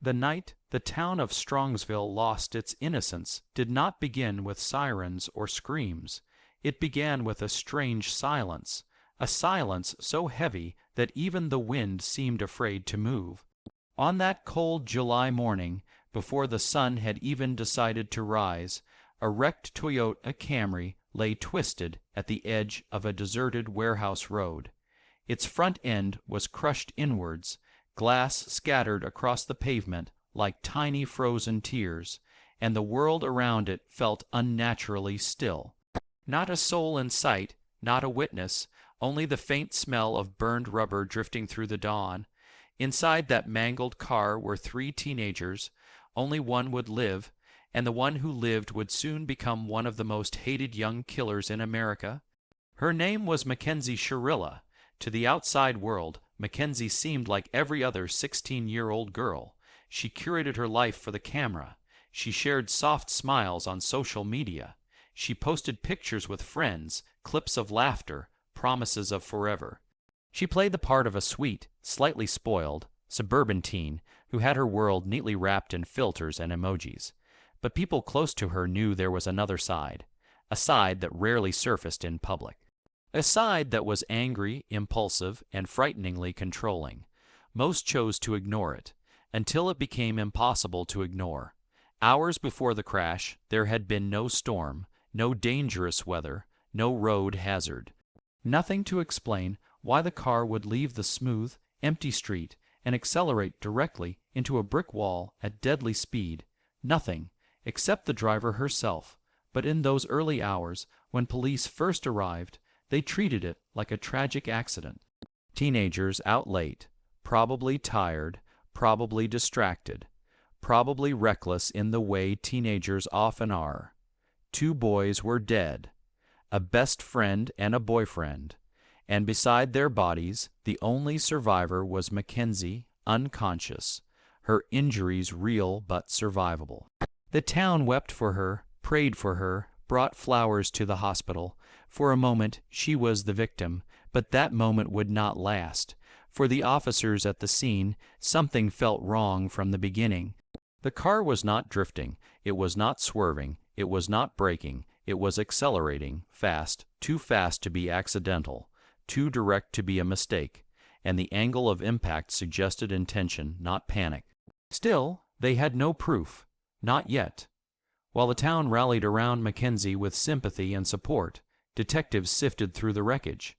The night the town of Strongsville lost its innocence did not begin with sirens or screams. It began with a strange silence, a silence so heavy that even the wind seemed afraid to move. On that cold July morning, before the sun had even decided to rise, a wrecked Toyota Camry lay twisted at the edge of a deserted warehouse road. Its front end was crushed inwards, glass scattered across the pavement like tiny frozen tears, and the world around it felt unnaturally still. Not a soul in sight, not a witness, only the faint smell of burned rubber drifting through the dawn. Inside that mangled car were 3 teenagers. Only one would live, and the one who lived would soon become one of the most hated young killers in America. Her name was Mackenzie Shirilla. To the outside world, Mackenzie seemed like every other 16-year-old girl. She curated her life for the camera. She shared soft smiles on social media. She posted pictures with friends, clips of laughter, promises of forever. She played the part of a sweet, slightly spoiled, suburban teen who had her world neatly wrapped in filters and emojis. But people close to her knew there was another side, a side that rarely surfaced in public. A side that was angry, impulsive, and frighteningly controlling. Most chose to ignore it, until it became impossible to ignore. Hours before the crash, there had been no storm, no dangerous weather, no road hazard. Nothing to explain why the car would leave the smooth, empty street and accelerate directly into a brick wall at deadly speed. Nothing, except the driver herself. But in those early hours, when police first arrived, they treated it like a tragic accident. Teenagers out late, probably tired, probably distracted, probably reckless in the way teenagers often are. 2 boys were dead, a best friend and a boyfriend, and beside their bodies, the only survivor was Mackenzie, unconscious, her injuries real but survivable. The town wept for her, prayed for her, brought flowers to the hospital. For a moment, she was the victim, but that moment would not last. For the officers at the scene, something felt wrong from the beginning. The car was not drifting, it was not swerving, it was not braking, it was accelerating, fast, too fast to be accidental, too direct to be a mistake, and the angle of impact suggested intention, not panic. Still, they had no proof, not yet. While the town rallied around Mackenzie with sympathy and support, detectives sifted through the wreckage.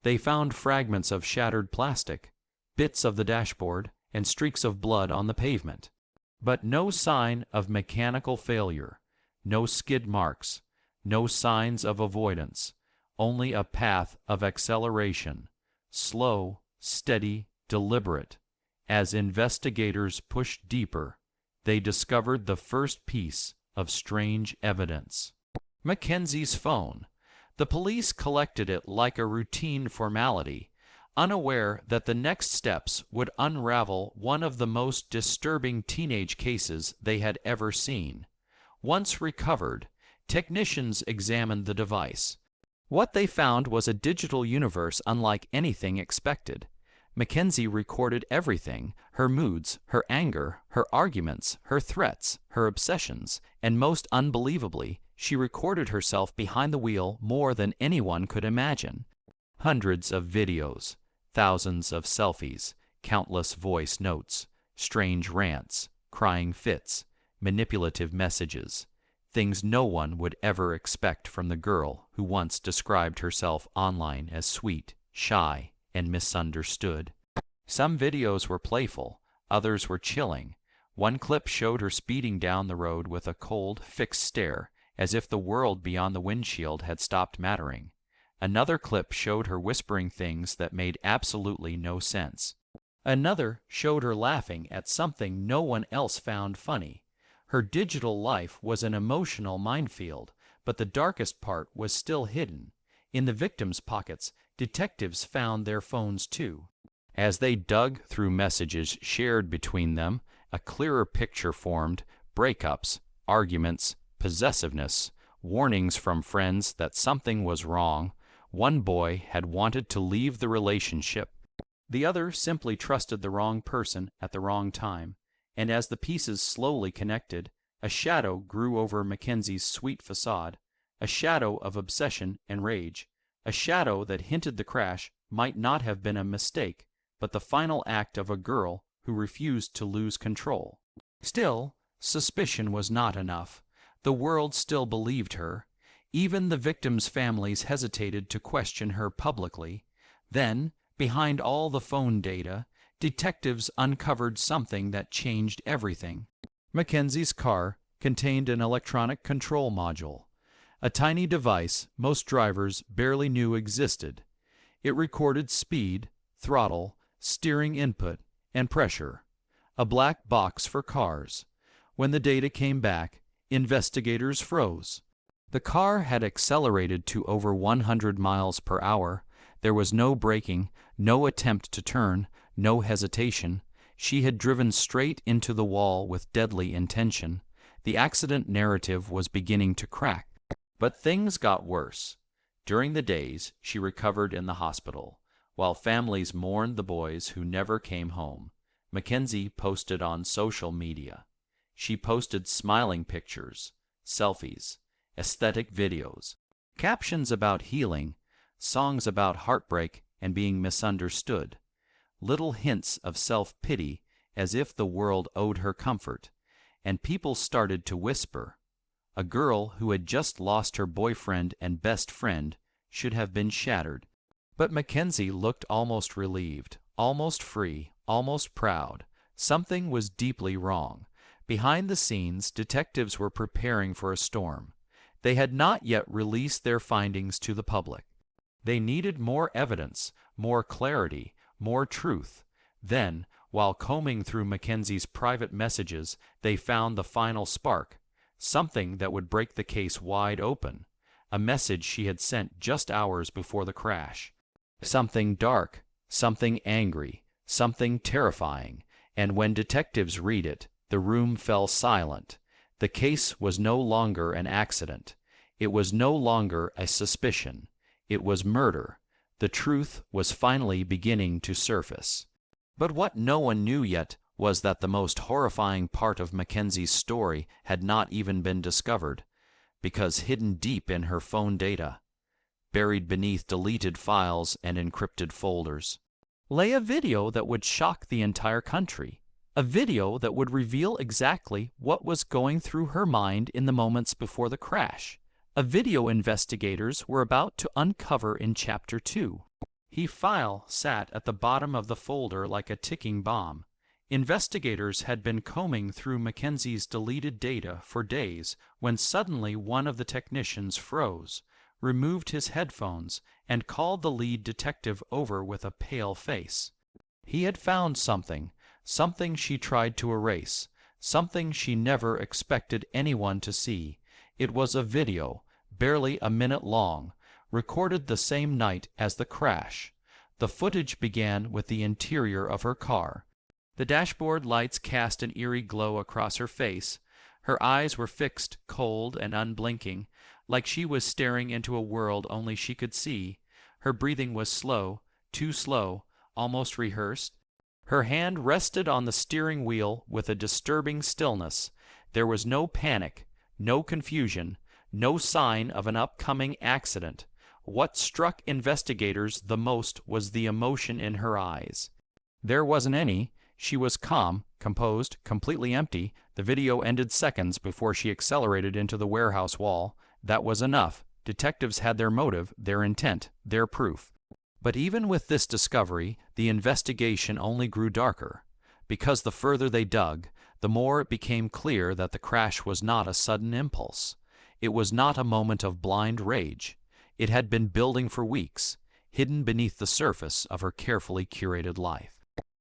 They found fragments of shattered plastic, bits of the dashboard, and streaks of blood on the pavement. But no sign of mechanical failure, no skid marks, no signs of avoidance, only a path of acceleration, slow, steady, deliberate. As investigators pushed deeper, they discovered the first piece of strange evidence. Mackenzie's phone. The police collected it like a routine formality, unaware that the next steps would unravel one of the most disturbing teenage cases they had ever seen. Once recovered, technicians examined the device. What they found was a digital universe unlike anything expected. Mackenzie recorded everything: her moods, her anger, her arguments, her threats, her obsessions, and most unbelievably, she recorded herself behind the wheel more than anyone could imagine. Hundreds of videos, thousands of selfies, countless voice notes, strange rants, crying fits, manipulative messages, things no one would ever expect from the girl who once described herself online as sweet, shy, and misunderstood. Some videos were playful, others were chilling. One clip showed her speeding down the road with a cold, fixed stare, as if the world beyond the windshield had stopped mattering. Another clip showed her whispering things that made absolutely no sense. Another showed her laughing at something no one else found funny. Her digital life was an emotional minefield, but the darkest part was still hidden. In the victims' pockets, detectives found their phones too. As they dug through messages shared between them, a clearer picture formed: breakups, arguments, possessiveness, warnings from friends that something was wrong. One boy had wanted to leave the relationship. The other simply trusted the wrong person at the wrong time. and as the pieces slowly connected, a shadow grew over Mackenzie's sweet facade, a shadow of obsession and rage, a shadow that hinted the crash might not have been a mistake, but the final act of a girl who refused to lose control. Still, suspicion was not enough. The world still believed her. Even the victims' families hesitated to question her publicly. Then, behind all the phone data, detectives uncovered something that changed everything. Mackenzie's car contained an electronic control module, a tiny device most drivers barely knew existed. It recorded speed, throttle, steering input, and pressure. A black box for cars. When the data came back, investigators froze. The car had accelerated to over 100 miles per hour. There was no braking, no attempt to turn, no hesitation. She had driven straight into the wall with deadly intention. The accident narrative was beginning to crack. But things got worse. During the days, she recovered in the hospital, while families mourned the boys who never came home. Mackenzie posted on social media. She posted smiling pictures, selfies, aesthetic videos, captions about healing, songs about heartbreak and being misunderstood, little hints of self-pity as if the world owed her comfort, and people started to whisper, a girl who had just lost her boyfriend and best friend should have been shattered. But Mackenzie looked almost relieved, almost free, almost proud. Something was deeply wrong. Behind the scenes, detectives were preparing for a storm. They had not yet released their findings to the public. They needed more evidence, more clarity, more truth. Then, while combing through Mackenzie's private messages, they found the final spark, something that would break the case wide open, a message she had sent just hours before the crash. Something dark, something angry, something terrifying, and when detectives read it, the room fell silent. The case was no longer an accident. It was no longer a suspicion. It was murder. The truth was finally beginning to surface. But what no one knew yet was that the most horrifying part of Mackenzie's story had not even been discovered, because hidden deep in her phone data, buried beneath deleted files and encrypted folders, lay a video that would shock the entire country, a video that would reveal exactly what was going through her mind in the moments before the crash, a video investigators were about to uncover in Chapter 2. The file sat at the bottom of the folder like a ticking bomb. Investigators had been combing through Mackenzie's deleted data for days when suddenly one of the technicians froze, removed his headphones, and called the lead detective over with a pale face. He had found something, something she tried to erase, something she never expected anyone to see. It was a video, barely a minute long, recorded the same night as the crash. The footage began with the interior of her car. The dashboard lights cast an eerie glow across her face. Her eyes were fixed, cold, and unblinking, like she was staring into a world only she could see. Her breathing was slow, too slow, almost rehearsed. Her hand rested on the steering wheel with a disturbing stillness. There was no panic, no confusion, no sign of an upcoming accident. What struck investigators the most was the emotion in her eyes. There wasn't any. She was calm, composed, completely empty. The video ended seconds before she accelerated into the warehouse wall. That was enough. Detectives had their motive, their intent, their proof. But even with this discovery, the investigation only grew darker. Because the further they dug, the more it became clear that the crash was not a sudden impulse. It was not a moment of blind rage. It had been building for weeks, hidden beneath the surface of her carefully curated life.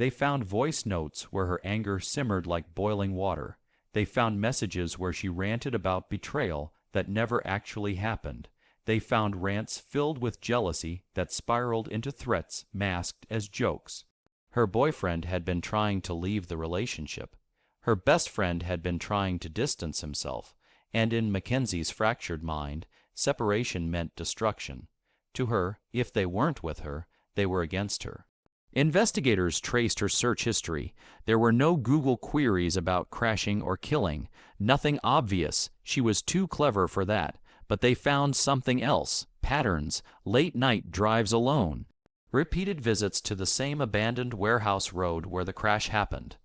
They found voice notes where her anger simmered like boiling water. They found messages where she ranted about betrayal that never actually happened. They found rants filled with jealousy that spiraled into threats masked as jokes. Her boyfriend had been trying to leave the relationship. Her best friend had been trying to distance himself, and in Mackenzie's fractured mind, separation meant destruction. To her, if they weren't with her, they were against her. Investigators traced her search history. There were no Google queries about crashing or killing. Nothing obvious. She was too clever for that. But they found something else. Patterns. Late-night drives alone. Repeated visits to the same abandoned warehouse road where the crash happened.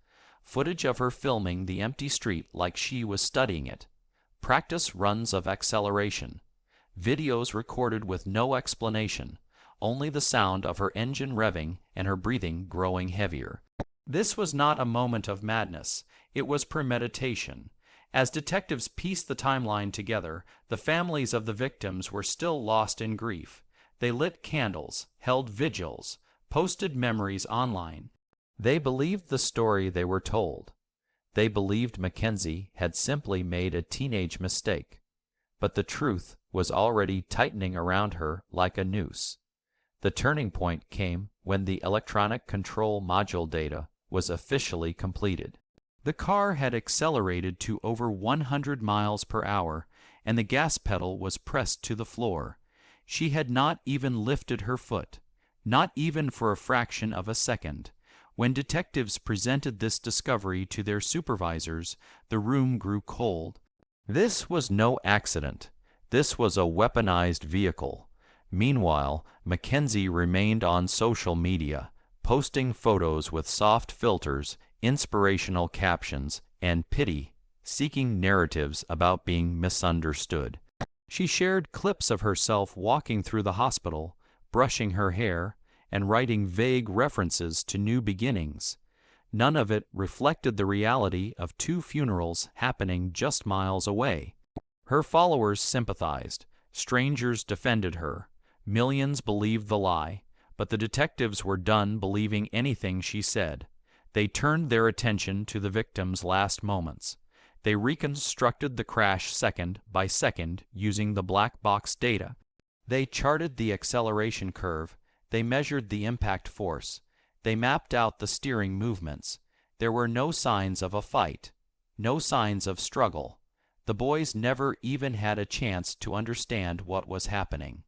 Footage of her filming the empty street like she was studying it. Practice runs of acceleration. Videos recorded with no explanation. Only the sound of her engine revving and her breathing growing heavier. This was not a moment of madness. It was premeditation. As detectives pieced the timeline together, the families of the victims were still lost in grief. They lit candles, held vigils, posted memories online. They believed the story they were told. They believed Mackenzie had simply made a teenage mistake. But the truth was already tightening around her like a noose. The turning point came when the electronic control module data was officially completed. The car had accelerated to over 100 miles per hour, and the gas pedal was pressed to the floor. She had not even lifted her foot, not even for a fraction of a second. When detectives presented this discovery to their supervisors, the room grew cold. This was no accident. This was a weaponized vehicle. Meanwhile, Mackenzie remained on social media, posting photos with soft filters, inspirational captions, and pity-seeking narratives about being misunderstood. She shared clips of herself walking through the hospital, brushing her hair, and writing vague references to new beginnings. None of it reflected the reality of two funerals happening just miles away. Her followers sympathized. Strangers defended her. Millions believed the lie, but the detectives were done believing anything she said. They turned their attention to the victim's last moments. They reconstructed the crash second by second using the black box data. They charted the acceleration curve. They measured the impact force. They mapped out the steering movements. There were no signs of a fight, no signs of struggle. The boys never even had a chance to understand what was happening.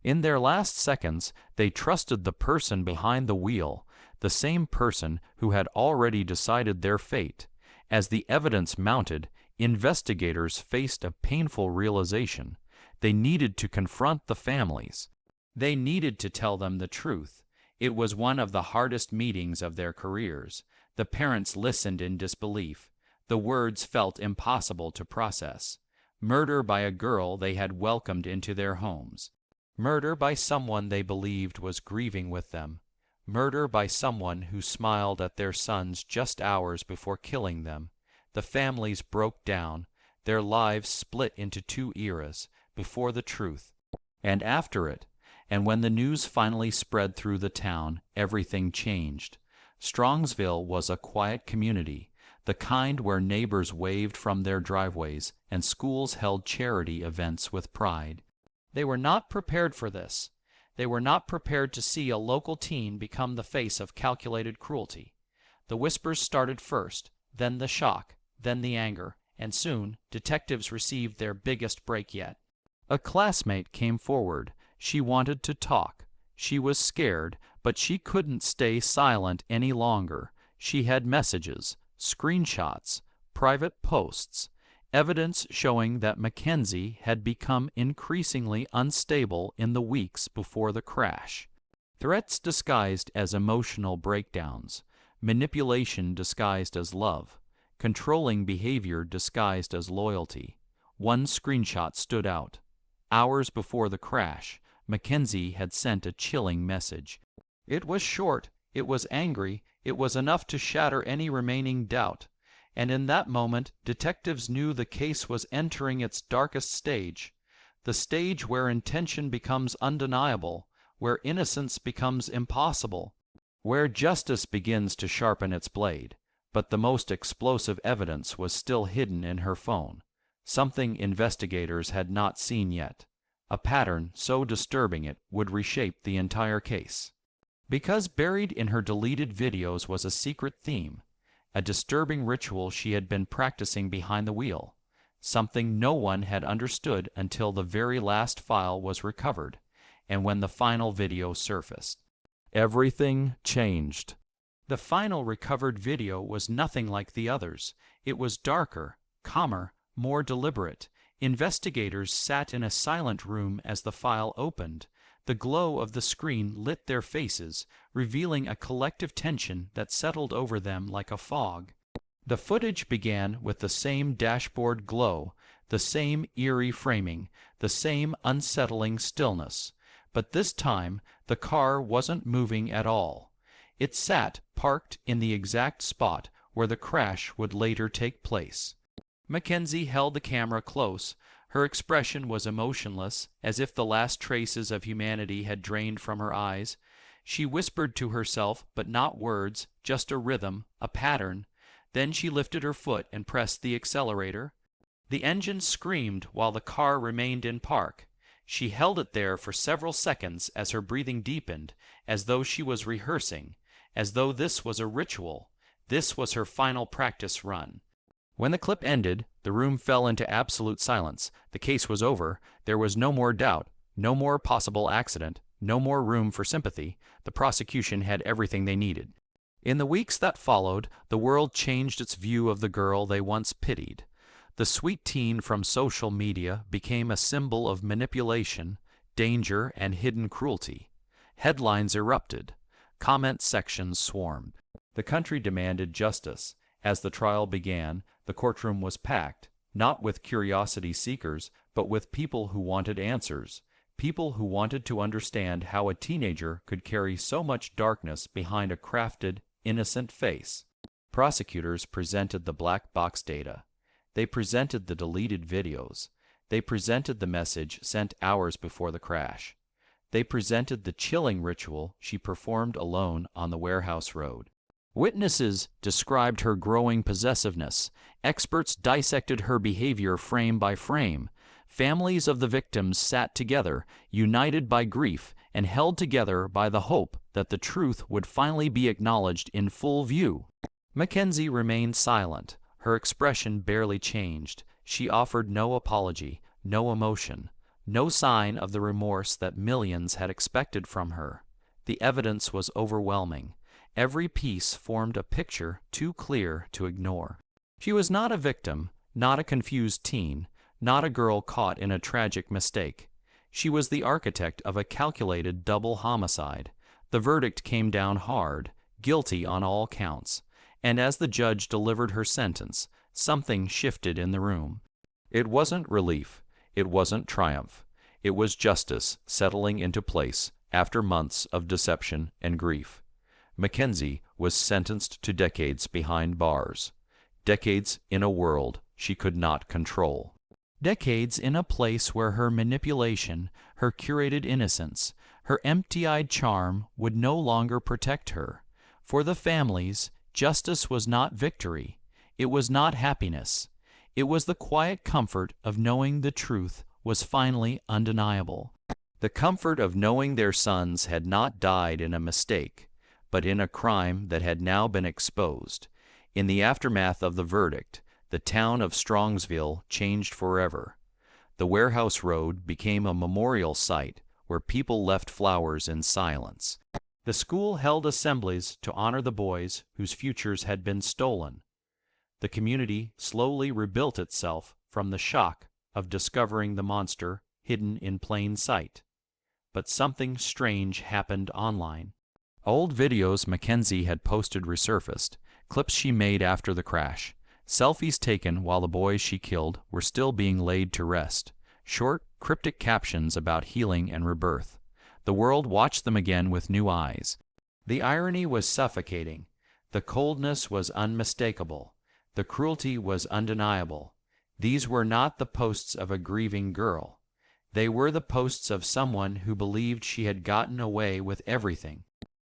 In their last seconds, they trusted the person behind the wheel, the same person who had already decided their fate. As the evidence mounted, investigators faced a painful realization. They needed to confront the families. They needed to tell them the truth. It was one of the hardest meetings of their careers. The parents listened in disbelief. The words felt impossible to process. Murder by a girl they had welcomed into their homes. Murder by someone they believed was grieving with them. Murder by someone who smiled at their sons just hours before killing them. The families broke down. Their lives split into two eras, before the truth, and after it. And when the news finally spread through the town, everything changed. Strongsville was a quiet community, the kind where neighbors waved from their driveways and schools held charity events with pride. They were not prepared for this. They were not prepared to see a local teen become the face of calculated cruelty. The whispers started first, then the shock, then the anger, and soon detectives received their biggest break yet. A classmate came forward. She wanted to talk. She was scared, but she couldn't stay silent any longer. She had messages, screenshots, private posts, evidence showing that Mackenzie had become increasingly unstable in the weeks before the crash. Threats disguised as emotional breakdowns, manipulation disguised as love, controlling behavior disguised as loyalty. One screenshot stood out. Hours before the crash, Mackenzie had sent a chilling message. It was short, it was angry, it was enough to shatter any remaining doubt. And in that moment, detectives knew the case was entering its darkest stage, the stage where intention becomes undeniable, where innocence becomes impossible, where justice begins to sharpen its blade. But the most explosive evidence was still hidden in her phone, something investigators had not seen yet, a pattern so disturbing it would reshape the entire case. Because buried in her deleted videos was a secret theme, a disturbing ritual she had been practicing behind the wheel, something no one had understood until the very last file was recovered, and when the final video surfaced. Everything changed. The final recovered video was nothing like the others. It was darker, calmer, more deliberate. Investigators sat in a silent room as the file opened. The glow of the screen lit their faces, revealing a collective tension that settled over them like a fog. The footage began with the same dashboard glow, the same eerie framing, the same unsettling stillness. But this time, the car wasn't moving at all. It sat parked in the exact spot where the crash would later take place. Mackenzie held the camera close. Her expression was emotionless, as if the last traces of humanity had drained from her eyes. She whispered to herself, but not words, just a rhythm, a pattern. Then she lifted her foot and pressed the accelerator. The engine screamed while the car remained in park. She held it there for several seconds as her breathing deepened, as though she was rehearsing, as though this was a ritual. This was her final practice run. When the clip ended, the room fell into absolute silence. The case was over. There was no more doubt, no more possible accident, no more room for sympathy. The prosecution had everything they needed. In the weeks that followed, the world changed its view of the girl they once pitied. The sweet teen from social media became a symbol of manipulation, danger, and hidden cruelty. Headlines erupted. Comment sections swarmed. The country demanded justice. As the trial began, the courtroom was packed, not with curiosity seekers, but with people who wanted answers, people who wanted to understand how a teenager could carry so much darkness behind a crafted, innocent face. Prosecutors presented the black box data. They presented the deleted videos. They presented the message sent hours before the crash. They presented the chilling ritual she performed alone on the warehouse road. Witnesses described her growing possessiveness. Experts dissected her behavior frame by frame. Families of the victims sat together, united by grief and held together by the hope that the truth would finally be acknowledged in full view. Mackenzie remained silent. Her expression barely changed. She offered no apology, no emotion, no sign of the remorse that millions had expected from her. The evidence was overwhelming. Every piece formed a picture too clear to ignore. She was not a victim, not a confused teen, not a girl caught in a tragic mistake. She was the architect of a calculated double homicide. The verdict came down hard, guilty on all counts. And as the judge delivered her sentence, something shifted in the room. It wasn't relief. It wasn't triumph. It was justice settling into place after months of deception and grief. Mackenzie was sentenced to decades behind bars. Decades in a world she could not control. Decades in a place where her manipulation, her curated innocence, her empty-eyed charm would no longer protect her. For the families, justice was not victory. It was not happiness. It was the quiet comfort of knowing the truth was finally undeniable. The comfort of knowing their sons had not died in a mistake, but in a crime that had now been exposed. In the aftermath of the verdict, the town of Strongsville changed forever. The warehouse road became a memorial site where people left flowers in silence. The school held assemblies to honor the boys whose futures had been stolen. The community slowly rebuilt itself from the shock of discovering the monster hidden in plain sight. But something strange happened online. Old videos Mackenzie had posted resurfaced, clips she made after the crash, selfies taken while the boys she killed were still being laid to rest, short, cryptic captions about healing and rebirth. The world watched them again with new eyes. The irony was suffocating. The coldness was unmistakable. The cruelty was undeniable. These were not the posts of a grieving girl. They were the posts of someone who believed she had gotten away with everything.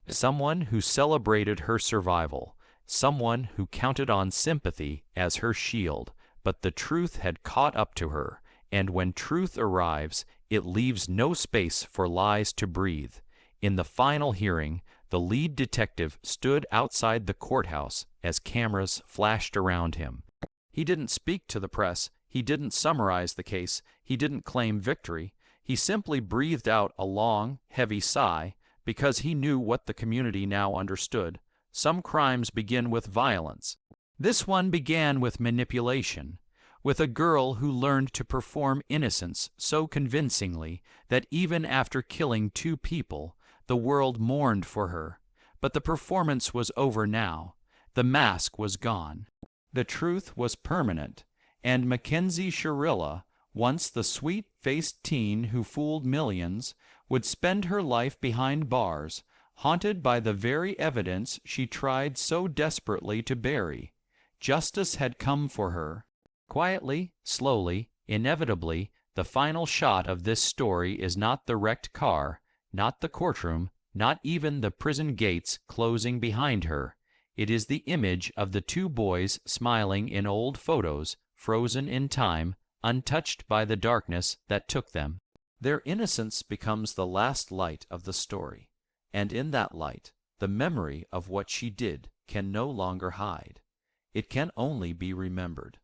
Someone who celebrated her survival. Someone who counted on sympathy as her shield. But the truth had caught up to her, and when truth arrives, it leaves no space for lies to breathe. In the final hearing, the lead detective stood outside the courthouse as cameras flashed around him. He didn't speak to the press. He didn't summarize the case. He didn't claim victory. He simply breathed out a long, heavy sigh, because he knew what the community now understood. Some crimes begin with violence. This one began with manipulation, with a girl who learned to perform innocence so convincingly that even after killing 2 people, the world mourned for her. But the performance was over now. The mask was gone. The truth was permanent, and Mackenzie Shirilla, once the sweet-faced teen who fooled millions, would spend her life behind bars, haunted by the very evidence she tried so desperately to bury. Justice had come for her. Quietly, slowly, inevitably, the final shot of this story is not the wrecked car, not the courtroom, not even the prison gates closing behind her. It is the image of the 2 boys smiling in old photos, frozen in time, untouched by the darkness that took them. Their innocence becomes the last light of the story, and in that light, the memory of what she did can no longer hide. It can only be remembered.